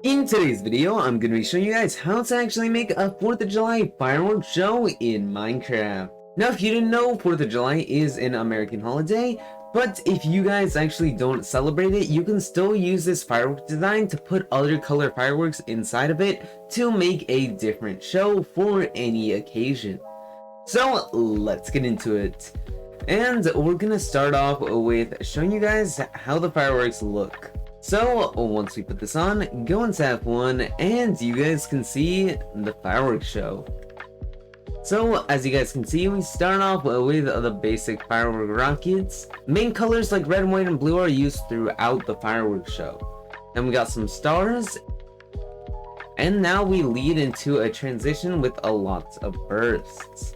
In today's video, I'm going to be showing you guys how to actually make a 4th of July fireworks show in Minecraft. Now, if you didn't know, 4th of July is an American holiday, but if you guys actually don't celebrate it, you can still use this fireworks design to put other color fireworks inside of it to make a different show for any occasion. So, let's get into it. And we're going to start off with showing you guys how the fireworks look. So once we put this on, go into F1 and you guys can see the fireworks show. So as you guys can see, we start off with the basic firework rockets. Main colors like red, white, and blue are used throughout the fireworks show. Then we got some stars. And now we lead into a transition with a lot of bursts.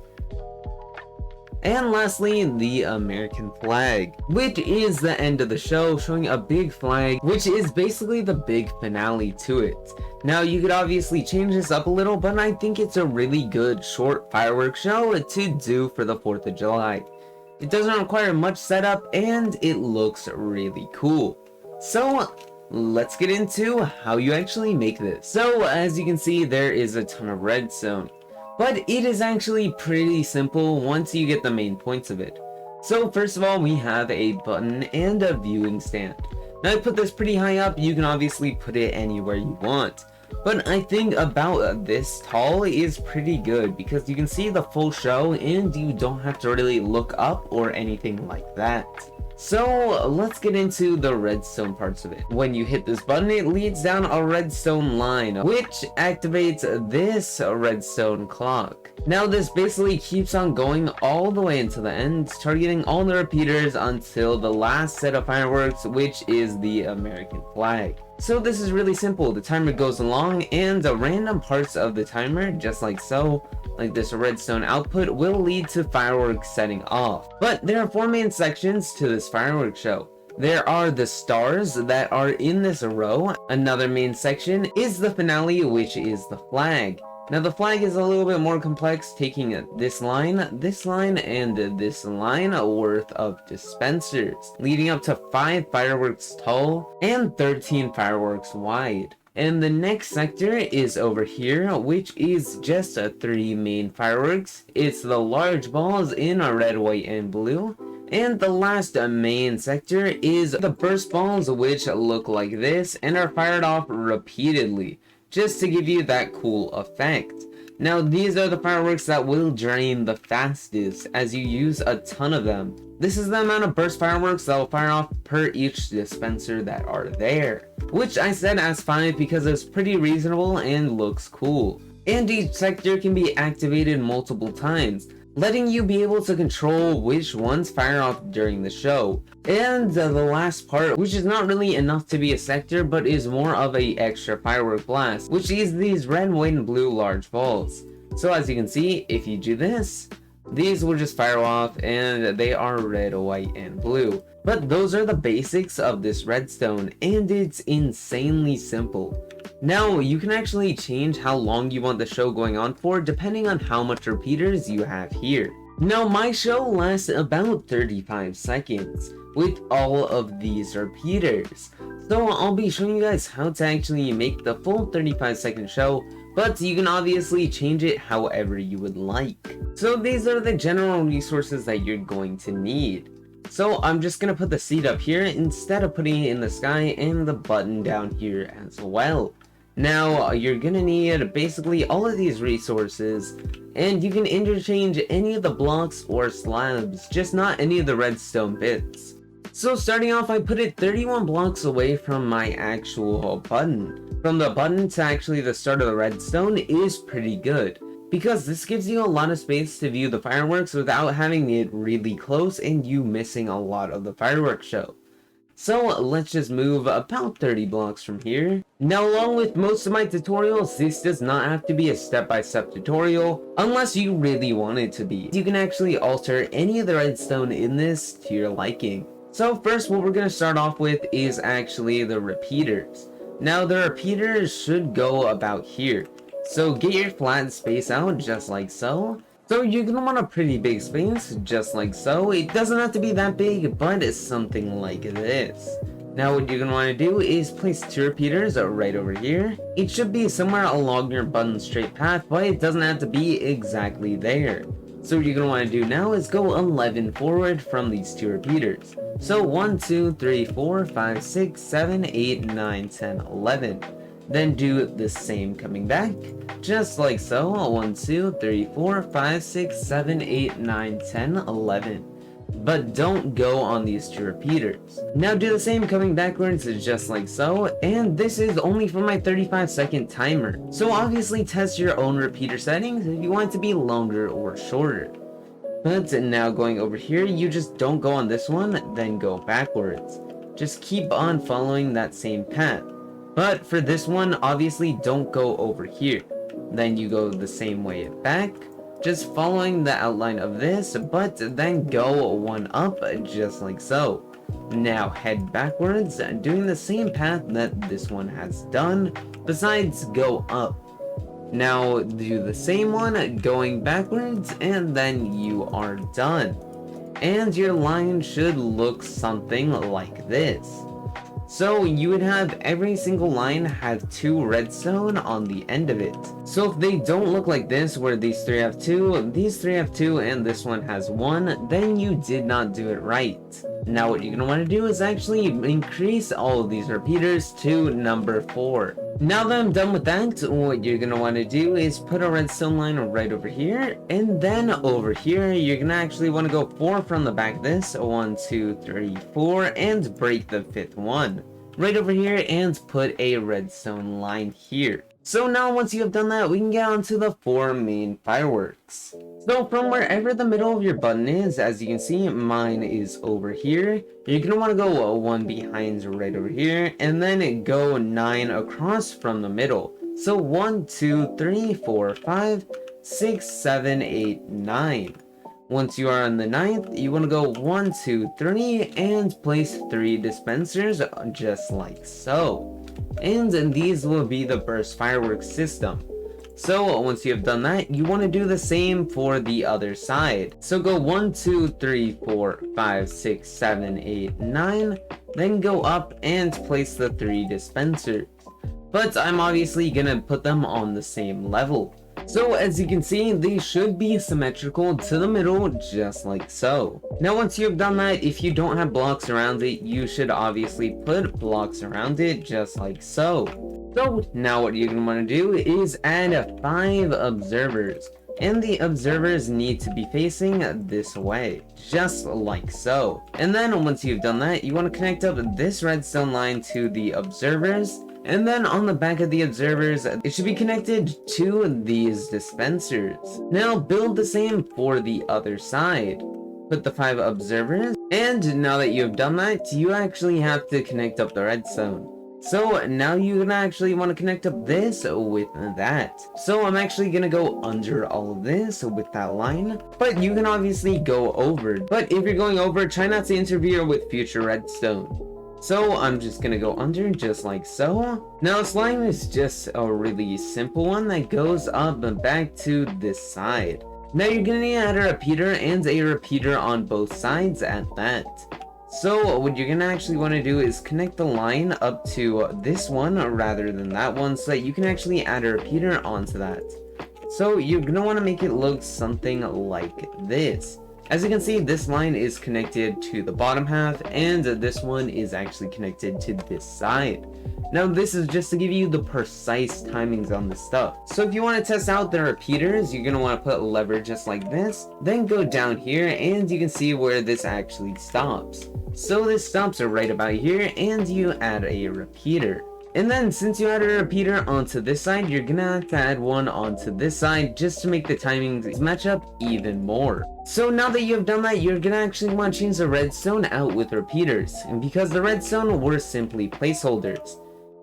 And lastly, the American flag, which is the end of the show, showing a big flag, which is basically the big finale to it. Now, you could obviously change this up a little, but I think it's a really good short fireworks show to do for the 4th of July. It doesn't require much setup, and it looks really cool. So, let's get into how you actually make this. So, as you can see, there is a ton of redstone. But it is actually pretty simple once you get the main points of it. So first of all, we have a button and a viewing stand. Now I put this pretty high up, you can obviously put it anywhere you want. But I think about this tall is pretty good because you can see the full show and you don't have to really look up or anything like that. So let's get into the redstone parts of it. When you hit this button, it leads down a redstone line, which activates this redstone clock. Now this basically keeps on going all the way into the end, targeting all the repeaters until the last set of fireworks, which is the American flag. So this is really simple. The timer goes along and the random parts of the timer, just like so, like this redstone output, will lead to fireworks setting off. But there are 4 main sections to this fireworks show. There are the stars that are in this row. Another main section is the finale, which is the flag. Now the flag is a little bit more complex, taking this line, and this line worth of dispensers, leading up to 5 fireworks tall and 13 fireworks wide. And the next sector is over here, which is just 3 main fireworks. It's the large balls in red, white, and blue. And the last main sector is the burst balls, which look like this and are fired off repeatedly, just to give you that cool effect. Now these are the fireworks that will drain the fastest as you use a ton of them. This is the amount of burst fireworks that will fire off per each dispenser that are there, which I set as 5 because it's pretty reasonable and looks cool. And each sector can be activated multiple times, letting you be able to control which ones fire off during the show. And the last part, which is not really enough to be a sector, but is more of a extra firework blast, which is these red, white, and blue large balls. So as you can see, if you do this, these will just fire off and they are red, white, and blue. But those are the basics of this redstone, and it's insanely simple. Now, you can actually change how long you want the show going on for depending on how much repeaters you have here. Now, my show lasts about 35 seconds with all of these repeaters. So I'll be showing you guys how to actually make the full 35-second show, but you can obviously change it however you would like. So these are the general resources that you're going to need. So I'm just going to put the seed up here instead of putting it in the sky, and the button down here as well. Now you're gonna need basically all of these resources, and you can interchange any of the blocks or slabs, just not any of the redstone bits. So starting off, I put it 31 blocks away from my actual button. From the button to actually the start of the redstone is pretty good, because this gives you a lot of space to view the fireworks without having it really close and you missing a lot of the fireworks show. So let's just move about 30 blocks from here. Now, along with most of my tutorials, this does not have to be a step-by-step tutorial unless you really want it to be. You can actually alter any of the redstone in this to your liking. So first, what we're going to start off with is actually the repeaters. Now the repeaters should go about here. So get your flat space out just like so. So you're gonna want a pretty big space, just like so. It doesn't have to be that big, but it's something like this. Now what you're going to want to do is place 2 repeaters right over here. It should be somewhere along your button straight path, but it doesn't have to be exactly there. So what you're going to want to do now is go 11 forward from these 2 repeaters. So 1, 2, 3, 4, 5, 6, 7, 8, 9, 10, 11. Then do the same coming back, just like so. 1, 2, 3, 4, 5, 6, 7, 8, 9, 10, 11. But don't go on these 2 repeaters. Now do the same coming backwards, just like so, and this is only for my 35-second timer. So obviously test your own repeater settings if you want it to be longer or shorter. But now going over here, you just don't go on this one, then go backwards. Just keep on following that same path. But for this one, obviously don't go over here. Then you go the same way back, just following the outline of this, but then go one up, just like so. Now head backwards, doing the same path that this one has done, besides go up. Now do the same one, going backwards, and then you are done. And your line should look something like this. So you would have every single line have 2 redstone on the end of it. So if they don't look like this, where these 3 have 2, these 3 have 2, and this one has 1, then you did not do it right. Now what you're going to want to do is actually increase all of these repeaters to number 4. Now that I'm done with that, what you're going to want to do is put a redstone line right over here, and then over here you're going to actually want to go 4 from the back of this, 1, 2, 3, 4, and break the 5th one right over here and put a redstone line here. So now once you have done that, we can get on to the 4 main fireworks. So from wherever the middle of your button is, as you can see, mine is over here. You're going to want to go 1 behind right over here, and then go 9 across from the middle. So 1, 2, 3, 4, 5, 6, 7, 8, 9. Once you are on the 9th, you want to go 1, 2, 3, and place 3 dispensers, just like so. And these will be the burst fireworks system. So once you have done that, you want to do the same for the other side. So go 1, 2, 3, 4, 5, 6, 7, 8, 9, then go up and place the 3 dispensers. But I'm obviously gonna put them on the same level. So as you can see, they should be symmetrical to the middle, just like so. Now once you have done that, if you don't have blocks around it, you should obviously put blocks around it, just like so. So now what you're going to want to do is add 5 observers. And the observers need to be facing this way, just like so. And then once you've done that, you want to connect up this redstone line to the observers. And then on the back of the observers, it should be connected to these dispensers. Now build the same for the other side. Put the 5 observers, and now that you have done that, you actually have to connect up the redstone. So now you're gonna actually want to connect up this with that. So I'm actually gonna go under all of this with that line, but you can obviously go over. But if you're going over, try not to interfere with future redstone. So I'm just gonna go under, just like so. Now slime is just a really simple one that goes up and back to this side. Now you're gonna need to add a repeater and a repeater on both sides at that. So what you're gonna actually want to do is connect the line up to this one rather than that one, so that you can actually add a repeater onto that. So you're gonna want to make it look something like this. As you can see, this line is connected to the bottom half, and this one is actually connected to this side. Now this is just to give you the precise timings on this stuff. So if you want to test out the repeaters, you're going to want to put a lever just like this, then go down here, and you can see where this actually stops. So this stops right about here, and you add a repeater. And then since you added a repeater onto this side, you're gonna have to add one onto this side just to make the timings match up even more. So now that you have done that, you're gonna actually want to change the redstone out with repeaters. And because the redstone were simply placeholders,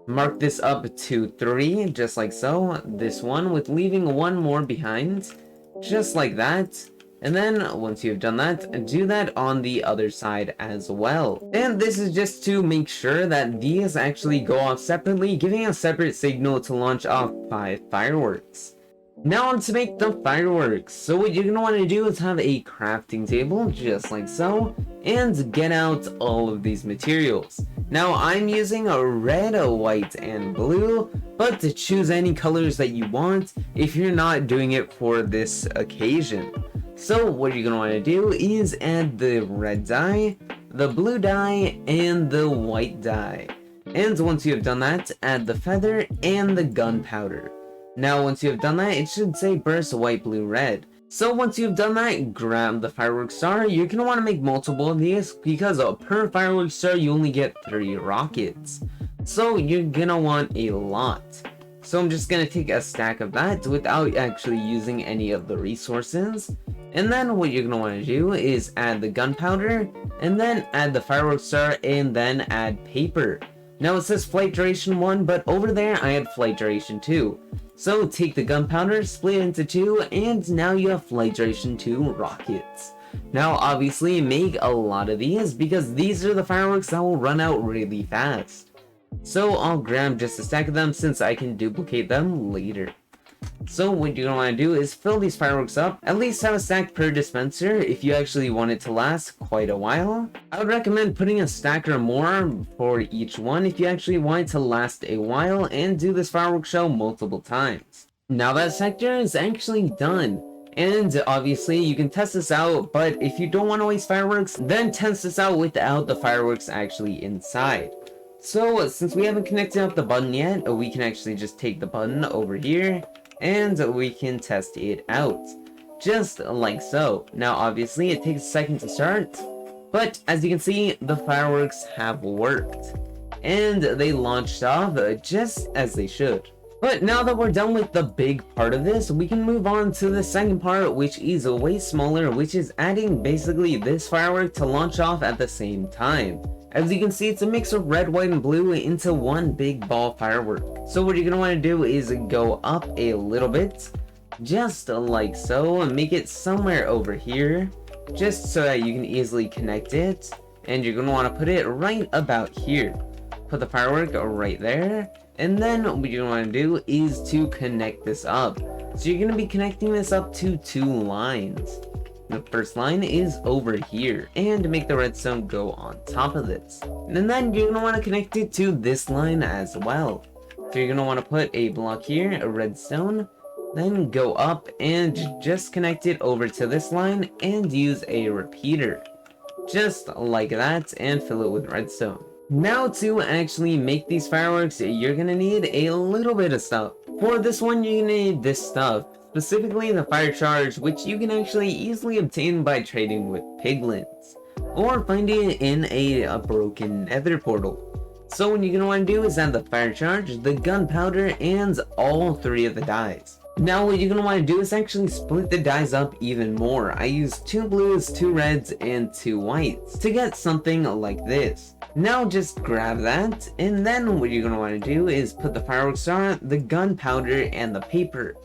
mark this up to 3, just like so. This one with leaving 1 more behind, just like that. And then once you've done that, do that on the other side as well. And this is just to make sure that these actually go off separately, giving a separate signal to launch off 5 fireworks. Now on to make the fireworks. So what you're going to want to do is have a crafting table, just like so. and get out all of these materials. Now I'm using a red, white, and blue, but to choose any colors that you want if you're not doing it for this occasion. So what you're going to want to do is add the red dye, the blue dye, and the white dye. And once you have done that, add the feather and the gunpowder. Now once you have done that, it should say burst white, blue, red. So once you've done that, grab the firework star. You're going to want to make multiple of these because per firework star you only get 3 rockets. So you're going to want a lot. So I'm just going to take a stack of that without actually using any of the resources. And then what you're going to want to do is add the gunpowder, and then add the firework star, and then add paper. Now it says flight duration 1, but over there I had flight duration 2. So take the gunpowder, split it into 2, and now you have flight duration 2 rockets. Now obviously make a lot of these because these are the fireworks that will run out really fast. So I'll grab just a stack of them since I can duplicate them later. So what you're going to want to do is fill these fireworks up, at least have a stack per dispenser if you actually want it to last quite a while. I would recommend putting a stack or more for each one if you actually want it to last a while and do this fireworks show multiple times. Now that sector is actually done. And obviously you can test this out, but if you don't want to waste fireworks, then test this out without the fireworks actually inside. So since we haven't connected up the button yet, we can actually just take the button over here and we can test it out, just like so. Now obviously it takes a second to start, but as you can see, the fireworks have worked and they launched off just as they should. But now that we're done with the big part of this, we can move on to the second part, which is way smaller, which is adding basically this firework to launch off at the same time. As you can see, it's a mix of red, white, and blue into one big ball firework. So what you're going to want to do is go up a little bit, just like so, and make it somewhere over here, just so that you can easily connect it. And you're going to want to put it right about here. Put the firework right there. And then what you're going to want to do is to connect this up. So you're going to be connecting this up to 2 lines. The first line is over here, and make the redstone go on top of this. And then you're going to want to connect it to this line as well. So you're going to want to put a block here, a redstone, then go up and just connect it over to this line and use a repeater. Just like that, and fill it with redstone. Now to actually make these fireworks, you're going to need a little bit of stuff. For this one, you're going to need this stuff. Specifically the fire charge, which you can actually easily obtain by trading with piglins, or finding it in a broken nether portal. So what you're going to want to do is add the fire charge, the gunpowder, and all 3 of the dyes. Now what you're going to want to do is actually split the dyes up even more. I used 2 blues, 2 reds, and 2 whites to get something like this. Now just grab that, and then what you're going to want to do is put the fireworks star, the gunpowder, and the paper.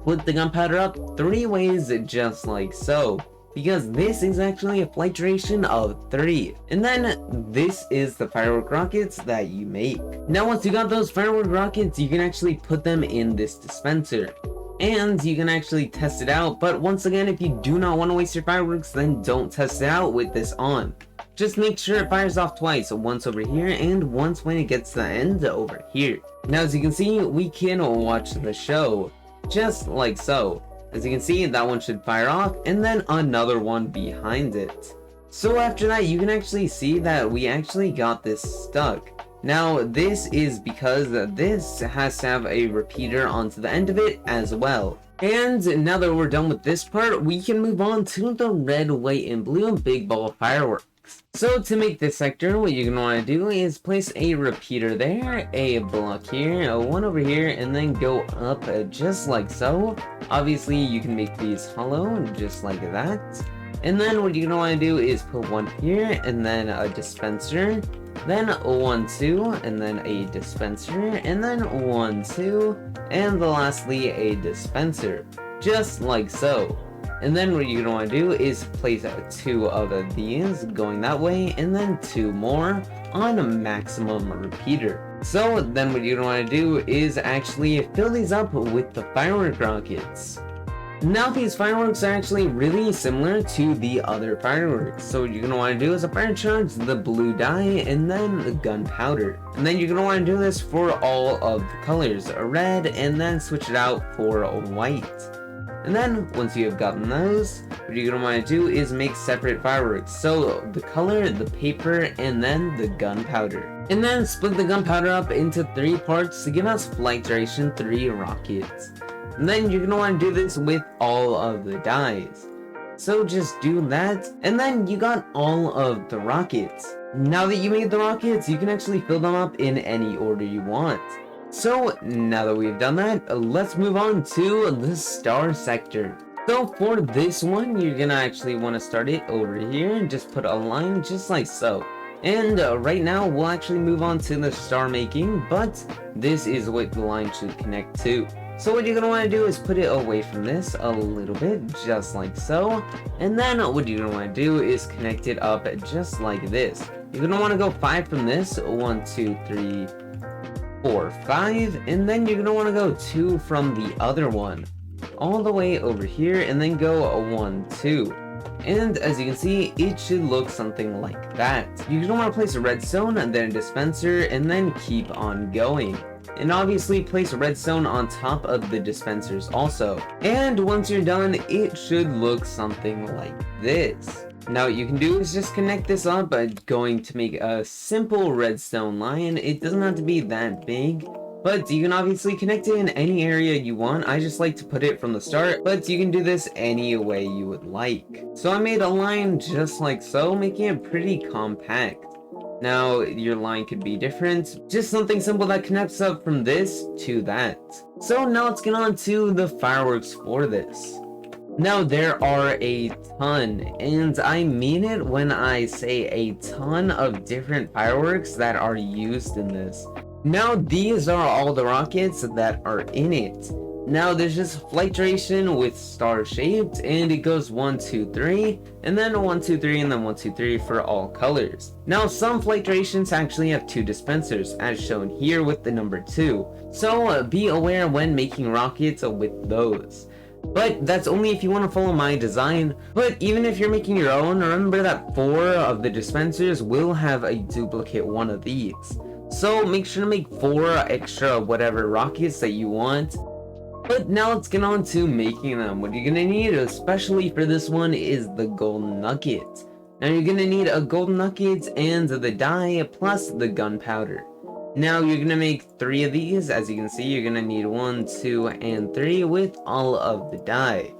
Split the gunpowder up 3 ways just like so, because this is actually a flight duration of 3. And then this is the firework rockets that you make. Now once you got those firework rockets, you can actually put them in this dispenser. And you can actually test it out, but once again, if you do not want to waste your fireworks, then don't test it out with this on. Just make sure it fires off twice, once over here and once when it gets to the end over here. Now as you can see, we can watch the show. Just like so. As you can see, that one should fire off, and then another one behind it. So after that, you can actually see that we actually got this stuck. Now this is because this has to have a repeater onto the end of it as well. And now that we're done with this part, we can move on to the red, white, and blue big ball fireworks. So to make this sector, what you're going to want to do is place a repeater there, a block here, one over here, and then go up just like so. Obviously, you can make these hollow just like that. And then what you're going to want to do is put one here, and then a dispenser, then 1, 2, and then a dispenser, and then 1, 2, and lastly a dispenser, just like so. And then what you're going to want to do is place 2 of these going that way, and then 2 more on a maximum repeater. So then what you're going to want to do is actually fill these up with the firework rockets. Now these fireworks are actually really similar to the other fireworks. So what you're going to want to do is fire charge the blue dye and then the gunpowder. And then you're going to want to do this for all of the colors, red, and then switch it out for white. And then once you have gotten those, what you're going to want to do is make separate fireworks. So the color, the paper, and then the gunpowder. And then split the gunpowder up into 3 parts to give us flight duration 3 rockets. And then you're going to want to do this with all of the dyes. So just do that, and then you got all of the rockets. Now that you made the rockets, you can actually fill them up in any order you want. So now that we've done that, let's move on to the star sector. So for this one, you're going to actually want to start it over here and just put a line just like so. And right now, we'll actually move on to the star making, but this is what the line should connect to. So what you're going to want to do is put it away from this a little bit, just like so. And then what you're going to want to do is connect it up just like this. You're going to want to go 5 from this, 1, 2, 3, 4, 5. And then you're going to want to go 2 from the other one, all the way over here, and then go 1, 2. And as you can see, it should look something like that. You're going to want to place a redstone, and then a dispenser, and then keep on going. And obviously place a redstone on top of the dispensers also. And once you're done, it should look something like this. Now what you can do is just connect this up by going to make a simple redstone line. It doesn't have to be that big, but you can obviously connect it in any area you want. I just like to put it from the start, but you can do this any way you would like. So I made a line just like so, making it pretty compact. Now, your line could be different, just something simple that connects up from this to that. So now let's get on to the fireworks for this. Now there are a ton, and I mean it when I say a ton of different fireworks that are used in this. Now these are all the rockets that are in it. Now there's just flight duration with star shaped, and it goes 1, 2, 3, and then 1, 2, 3, and then 1, 2, 3 for all colors. Now some flight durations actually have 2 dispensers, as shown here with the number 2. So be aware when making rockets with those. But that's only if you want to follow my design. But even if you're making your own, remember that 4 of the dispensers will have a duplicate one of these. So make sure to make 4 extra whatever rockets that you want. But now let's get on to making them. What you're gonna need, especially for this one, is the golden nugget. Now you're gonna need a golden nugget and the dye plus the gunpowder. Now you're gonna make 3 of these. As you can see, you're gonna need 1, 2, and 3 with all of the dye.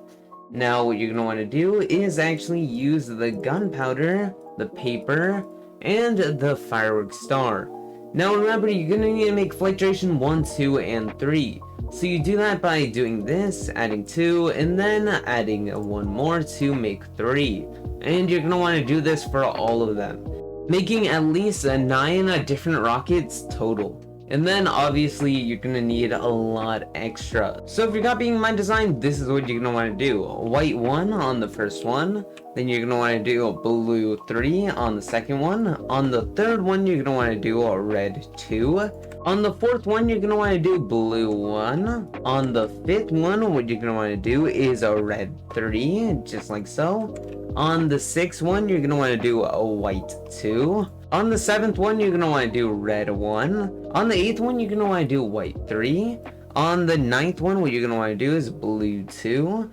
Now what you're gonna want to do is actually use the gunpowder, the paper, and the firework star. Now remember, you're gonna need to make flight duration 1, 2, and 3. So you do that by doing this, adding 2, and then adding 1 more to make 3. And you're going to want to do this for all of them, making at least 9 different rockets total. And then obviously you're going to need a lot extra. So if you're copying my design, this is what you're going to want to do. White 1 on the first one, then you're going to want to do blue 3 on the second one. On the third one, you're going to want to do a red 2. On the fourth one, you're going to want to do blue 1. On the fifth one, what you're going to want to do is a red 3, just like so. On the sixth one, you're going to want to do a white 2. On the seventh one, you're going to want to do red 1. On the eighth one, you're going to want to do white 3. On the ninth one, what you're going to want to do is blue 2.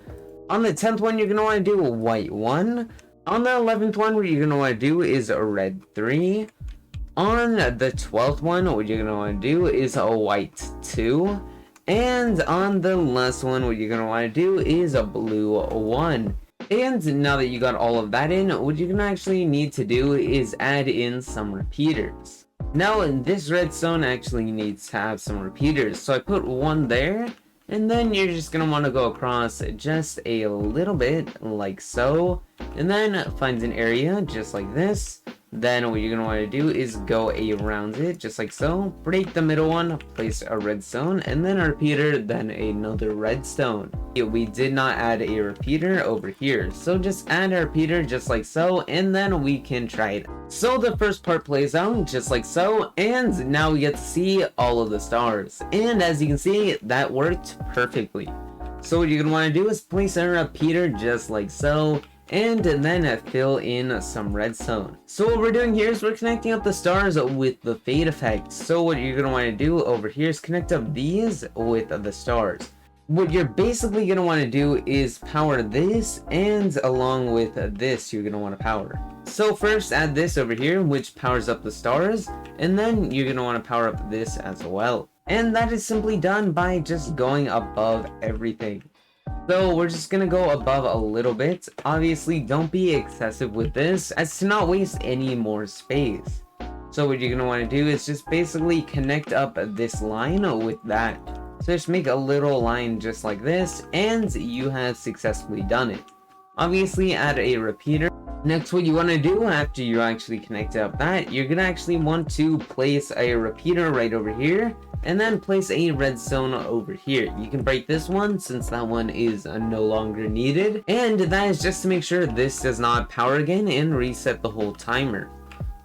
On the 10th one, you're going to want to do a white 1. On the 11th one, what you're going to want to do is a red 3. On the 12th one, what you're going to want to do is a white 2. And on the last one, what you're going to want to do is a blue 1. And now that you got all of that in, what you're going to actually need to do is add in some repeaters. Now, this redstone actually needs to have some repeaters. So I put 1 there. And then you're just going to want to go across just a little bit, like so. And then find an area just like this. Then what you're going to want to do is go around it, just like so. Break the middle one, place a redstone, and then a repeater, then another redstone. We did not add a repeater over here, so just add a repeater just like so, and then we can try it. So the first part plays out just like so, and now we get to see all of the stars. And as you can see, that worked perfectly. So what you're going to want to do is place a repeater just like so, and then fill in some redstone. So what we're doing here is we're connecting up the stars with the fade effect. So what you're going to want to do over here is connect up these with the stars. What you're basically going to want to do is power this, and along with this you're going to want to power. So first add this over here, which powers up the stars, and then you're going to want to power up this as well. And that is simply done by just going above everything. So we're just gonna go above a little bit. Obviously, don't be excessive with this as to not waste any more space. So what you're gonna want to do is just basically connect up this line with that. So just make a little line just like this, and you have successfully done it. Obviously, add a repeater. Next, what you want to do after you actually connect up that, you're gonna actually want to place a repeater right over here, and then place a redstone over here. You can break this one since that one is no longer needed, and that is just to make sure this does not power again and reset the whole timer.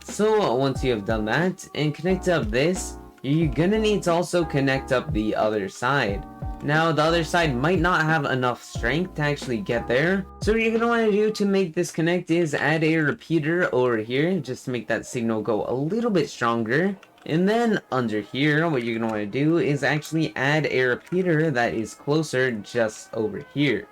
So once you have done that and connect up this, you're gonna need to also connect up the other side. Now the other side might not have enough strength to actually get there, so what you're going to want to do to make this connect is add a repeater over here just to make that signal go a little bit stronger. And then under here, what you're going to want to do is actually add a repeater that is closer just over here.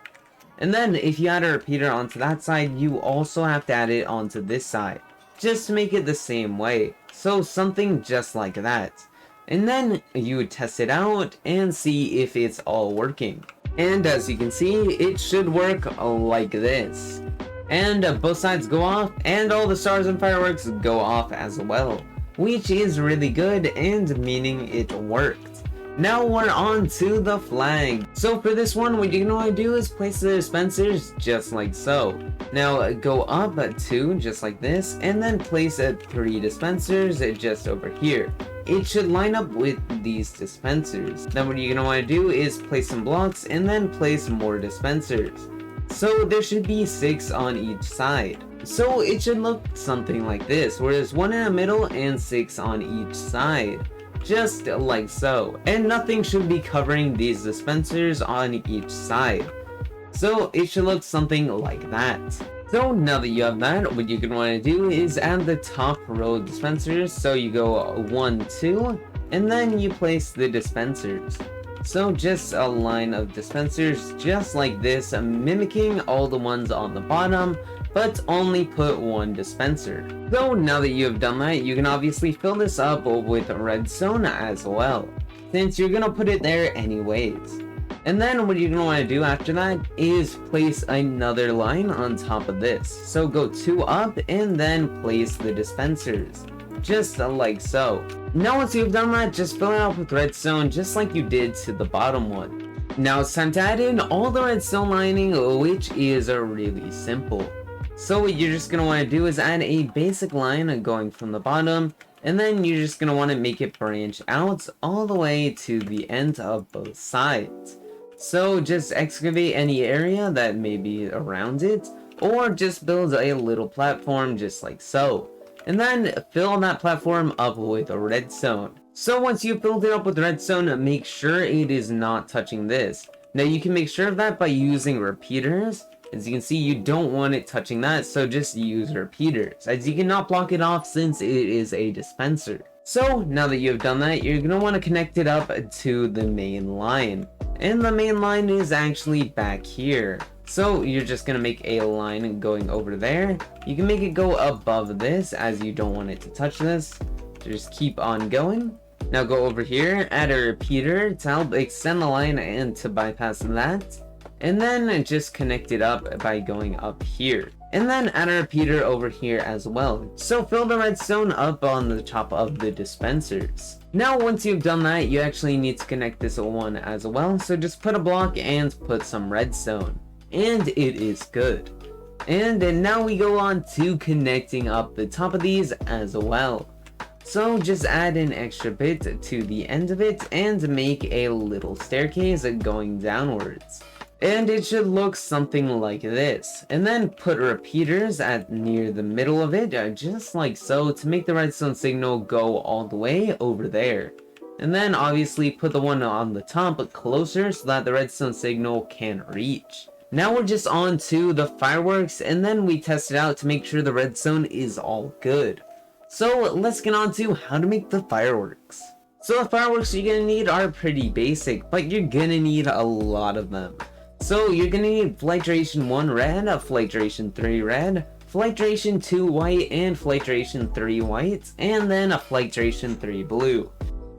And then if you add a repeater onto that side, you also have to add it onto this side, just to make it the same way. So something just like that. And then you would test it out and see if it's all working. And as you can see, it should work like this. And both sides go off, and all the stars and fireworks go off as well, which is really good and meaning it worked. Now we're on to the flag. So for this one, what you're gonna want to do is place the dispensers just like so. Now go up 2 just like this, and then place 3 dispensers just over here. It should line up with these dispensers. Then what you're gonna want to do is place some blocks and then place more dispensers. So there should be 6 on each side. So it should look something like this, where there's 1 in the middle and 6 on each side. Just like so. And nothing should be covering these dispensers on each side. So it should look something like that. So now that you have that, what you're going to want to do is add the top row of dispensers. So you go 1, 2, and then you place the dispensers. So just a line of dispensers just like this, mimicking all the ones on the bottom, but only put 1 dispenser. So now that you have done that, you can obviously fill this up with redstone as well, since you're going to put it there anyways. And then what you're going to want to do after that is place another line on top of this. So go 2 up and then place the dispensers, just like so. Now once you've done that, just fill it up with redstone just like you did to the bottom one. Now it's time to add in all the redstone lining, which is really simple. So what you're just going to want to do is add a basic line going from the bottom, and then you're just going to want to make it branch out all the way to the end of both sides. So just excavate any area that may be around it, or just build a little platform just like so. And then fill that platform up with redstone. So once you filled it up with redstone, make sure it is not touching this. Now you can make sure of that by using repeaters. As you can see, you don't want it touching that, so just use repeaters, as you cannot block it off since it is a dispenser. So now that you have done that, you're going to want to connect it up to the main line. And the main line is actually back here. So you're just going to make a line going over there. You can make it go above this, as you don't want it to touch this. So just keep on going. Now go over here, add a repeater to help extend the line and to bypass that. And then just connect it up by going up here. And then add a repeater over here as well. So fill the redstone up on the top of the dispensers. Now once you've done that, you actually need to connect this one as well. So just put a block and put some redstone. And it is good. And now we go on to connecting up the top of these as well. So just add an extra bit to the end of it and make a little staircase going downwards. And it should look something like this. And then put repeaters at near the middle of it, just like so, to make the redstone signal go all the way over there. And then obviously put the one on the top closer so that the redstone signal can reach. Now we're just on to the fireworks, and then we test it out to make sure the redstone is all good. So let's get on to how to make the fireworks. So the fireworks you're gonna need are pretty basic, but you're gonna need a lot of them. So you're gonna need flight duration 1 red, flight duration 3 red, flight duration 2 white, and flight duration 3 white, and then a flight duration 3 blue.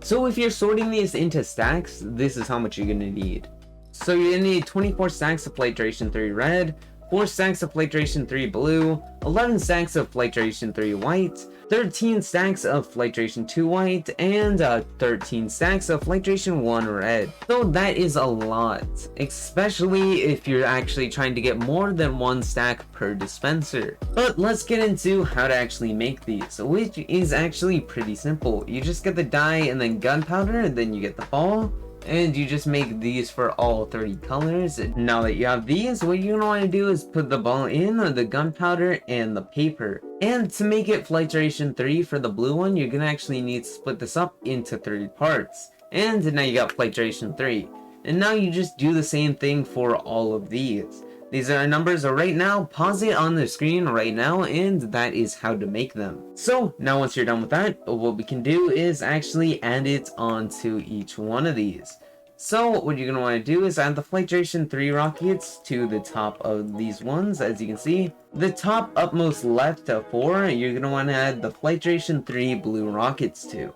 So if you're sorting these into stacks, this is how much you're gonna need. So you're gonna need 24 stacks of flight duration 3 red, 4 stacks of flight duration 3 blue, 11 stacks of flight duration 3 white, 13 stacks of flight duration 2 white, and 13 stacks of flight duration 1 red. So that is a lot, especially if you're actually trying to get more than 1 stack per dispenser. But let's get into how to actually make these, which is actually pretty simple. You just get the dye and then gunpowder, and then you get the ball. And you just make these for all 30 colors. Now that you have these, what you're gonna want to do is put the ball in, the gunpowder, and the paper. And to make it flight duration 3 for the blue one, you're gonna actually need to split this up into 3 parts. And now you got flight duration 3. And now you just do the same thing for all of these. These are our numbers right now. Pause it on the screen right now, and that is how to make them. So now once you're done with that, what we can do is actually add it onto each one of these. So what you're going to want to do is add the flight duration 3 rockets to the top of these ones. As you can see, the top upmost left 4, you're going to want to add the flight duration 3 blue rockets to.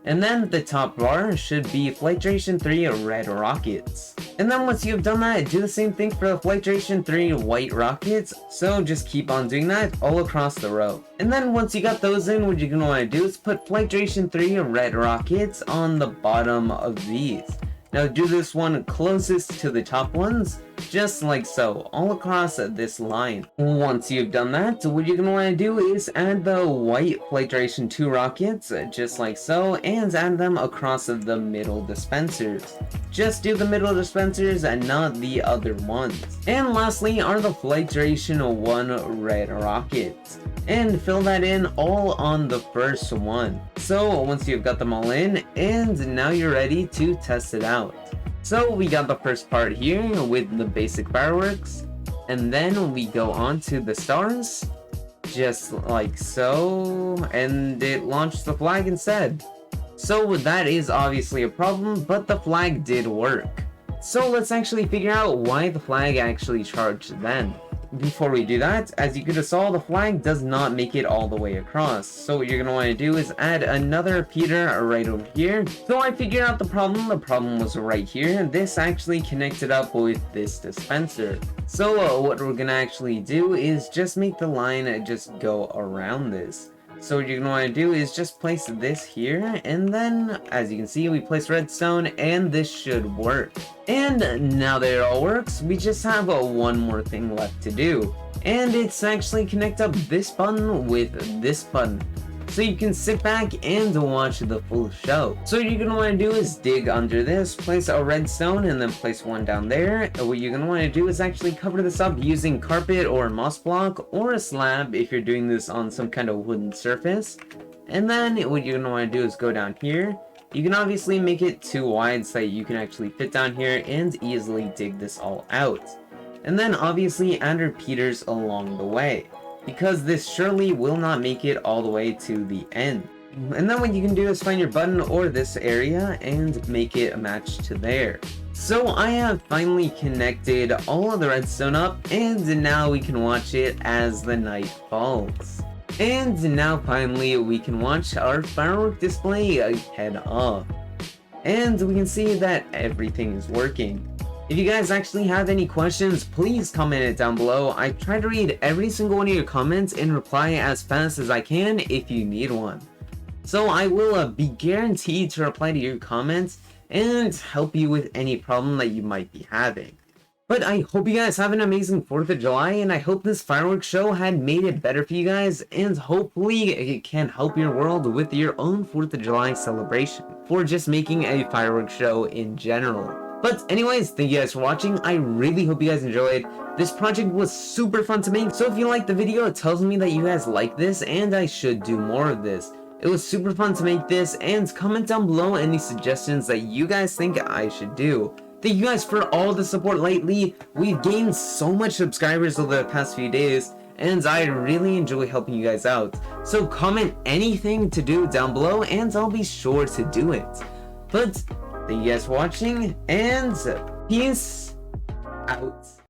And then the top bar should be flight duration 3 red rockets. And then once you've done that, do the same thing for the flight duration 3 white rockets. So just keep on doing that all across the row. And then once you got those in, what you're going to want to do is put flight duration 3 red rockets on the bottom of these. Now do this one closest to the top ones, just like so, all across this line. Once you've done that, what you're going to want to do is add the white flight duration 2 rockets, just like so, and add them across the middle dispensers. Just do the middle dispensers and not the other ones. And lastly are the flight duration 1 red rockets. And fill that in all on the first one. So once you've got them all in, and now you're ready to test it out. So we got the first part here with the basic fireworks, and then we go on to the stars, just like so, and it launched the flag instead. So that is obviously a problem, but the flag did work. So let's actually figure out why the flag actually charged then. Before we do that, as you could have saw, the flag does not make it all the way across. So what you're going to want to do is add another repeater right over here. So I figured out the problem was right here. This actually connected up with this dispenser. So what we're going to actually do is just make the line just go around this. So what you're going to want to do is just place this here, and then as you can see, we place redstone, and this should work. And now that it all works, we just have one more thing left to do, and it's actually connect up this button with this button, so you can sit back and watch the full show. So what you're going to want to do is dig under this, place a redstone, and then place one down there. What you're going to want to do is actually cover this up using carpet or moss block or a slab if you're doing this on some kind of wooden surface. And then what you're going to want to do is go down here. You can obviously make it too wide so that you can actually fit down here and easily dig this all out. And then obviously add repeaters along the way, because this surely will not make it all the way to the end. And then what you can do is find your button or this area and make it match to there. So I have finally connected all of the redstone up, and now we can watch it as the night falls. And now finally we can watch our firework display head off. And we can see that everything is working. If you guys actually have any questions, please comment it down below. I try to read every single one of your comments and reply as fast as I can if you need one. So I will be guaranteed to reply to your comments and help you with any problem that you might be having. But I hope you guys have an amazing 4th of July, and I hope this fireworks show had made it better for you guys, and hopefully it can help your world with your own 4th of July celebration, for just making a fireworks show in general. But anyways, thank you guys for watching. I really hope you guys enjoyed. This project was super fun to make, so if you liked the video, it tells me that you guys like this and I should do more of this. It was super fun to make this, and comment down below any suggestions that you guys think I should do. Thank you guys for all the support lately. We've gained so much subscribers over the past few days, and I really enjoy helping you guys out. So comment anything to do down below, and I'll be sure to do it. But thank you guys for watching, and peace out.